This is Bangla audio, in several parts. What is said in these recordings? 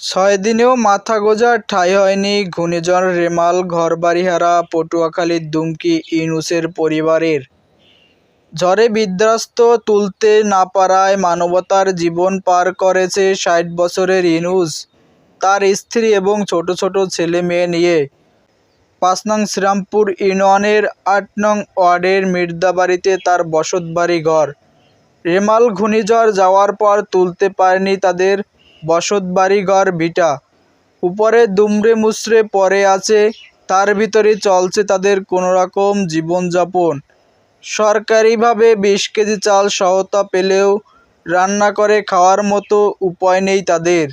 ছয় দিনেও মাথা গোঁজার ঠাঁই হয়নি ঘূর্ণিঝড় রেমাল। ঘরবাড়িহারা পটুয়াখালীর দুমকি ইউনূসের পরিবারের। ঝড়ে বিধ্বস্ত তুলতে না পারায় মানবতার জীবন পার করেছে ৬০ বছরের ইউনূস তার স্ত্রী এবং ছোট ছোট ছেলে মেয়ে নিয়ে ৫ নং শ্রীরামপুর ইউনিয়নের ৮ নং ওয়ার্ডের মির্দাবাড়িতে তার বসতবাড়ি ঘর। রেমাল ঘূর্ণিঝড় যাওয়ার পর তুলতে পারেনি তাদের বসতবাড়ি ঘর ভিটা। উপরে দুমড়ে মুচড়ে পড়ে আছে, তার ভিতরে চলছে তাদের কোনোরকম জীবনযাপন। সরকারিভাবে ২০ কেজি চাল সহায়তা পেলেও রান্না করে খাওয়ার মতো উপায় নেই তাদের।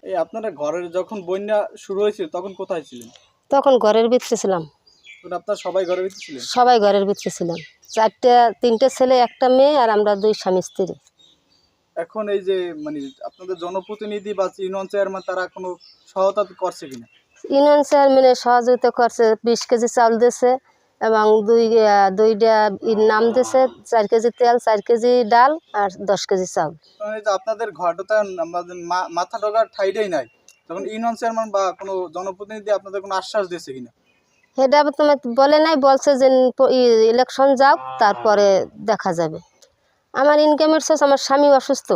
এই আপনারা ঘরের যখন বন্যা শুরু হয়েছিল তখন কোথায় ছিলেন? তখন ঘরের ভিতরে ছিলাম। আপনারা সবাই ঘরের ভিতরে ছিলেন? সবাই ঘরের ভিতরে ছিলাম। তিনটে ছেলে, একটা মেয়ে, আর আমরা 2 স্বামী স্ত্রী। এখন এই যে আপনাদের জনপ্রতিনিধি বা ইউনিয়ন চেয়ারম্যান তারা কোনো সহায়তা করছে কিনা? ইউনিয়ন চেয়ারম্যানের সহযোগিতা করছে, 20 কেজি চাউল দিয়েছে এবং দুইটা নাম দিয়েছে, 4 কেজি তেল, 4 কেজি ডাল আর 10 কেজি চাউল। এই যে আপনাদের ঘরটা আমাদের মাথা ঢোকার ঠাইটাই নাই, তখন ইউনিয়ন চেয়ারম্যান বা কোনো জনপ্রতিনিধি আপনাদের কোনো আশ্বাস দিয়েছে কিনা? সেটা তোমার বলে নাই, বলছে যে ইলেকশন যাও তারপরে দেখা যাবে। আমার ইনকামের সোর্স, আমার স্বামী অসুস্থ,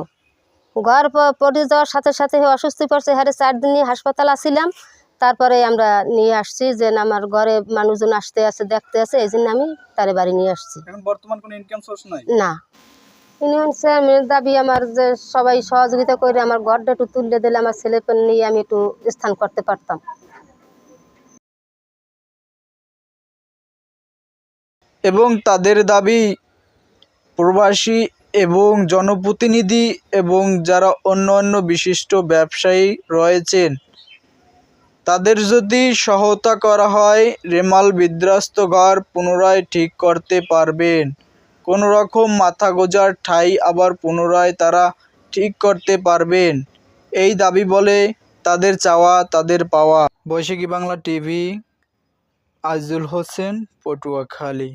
ঘর পড়ে যাওয়ার সাথে সাথে অসুস্থ পড়ছে। হারে 4 দিন হাসপাতাল আসছিলাম, তারপরে আমরা নিয়ে আসছি যে আমার ঘরে মানুষজন আসতে আছে, দেখতে আছে, এই জন্য আমি তারে বাড়ি নিয়ে আসছি। এখন বর্তমান কোনো ইনকাম সোর্স নাই? না। ইউনিয়ন চেয়ারম্যানের দাবি আমার যে সবাই সহযোগিতা করে আমার ঘরটা একটু তুলে দিলে আমার ছেলে নিয়ে আমি একটু স্থান করতে পারতাম। এবং তাদের দাবি প্রবাসী এবং জনপ্রতিনিধি এবং যারা অন্য বিশিষ্ট ব্যবসায়ী রয়েছেন তাদের যদি সহায়তা করা হয়, রেমাল বিধ্বস্ত ঘর পুনরায় ঠিক করতে পারবেন। কোনো রকম মাথা গোঁজার ঠাঁই আবার পুনরায় তারা ঠিক করতে পারবেন, এই দাবি বলে তাদের চাওয়া, তাদের পাওয়া। বৈশাখী বাংলা টিভি, আজিজুল হোসেন, পটুয়াখালী।